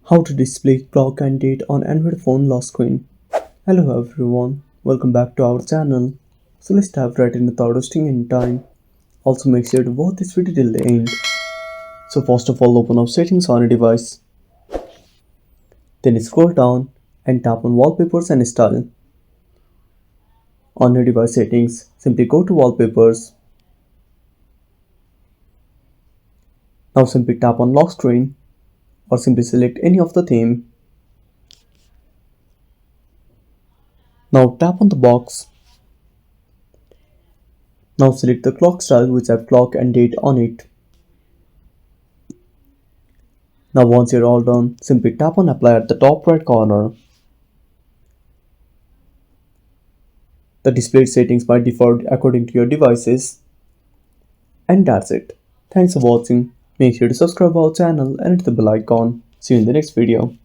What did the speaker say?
How to display clock and date on Android phone lock screen. Hello everyone, welcome back to our channel. So let's dive right in without wasting any time. Also make sure to watch this video till the end. So first of all, open up settings on a device. Then scroll down and tap on wallpapers and style. On your device settings, simply go to wallpapers. Now simply tap on lock screen or simply select any of the theme. Now tap on the box. Now select the clock style which have clock and date on it. Now once you're all done, simply tap on apply at the top right corner. The display settings might default according to your devices. And that's it. Thanks for watching. Make sure to subscribe our channel and hit the bell icon. See you in the next video.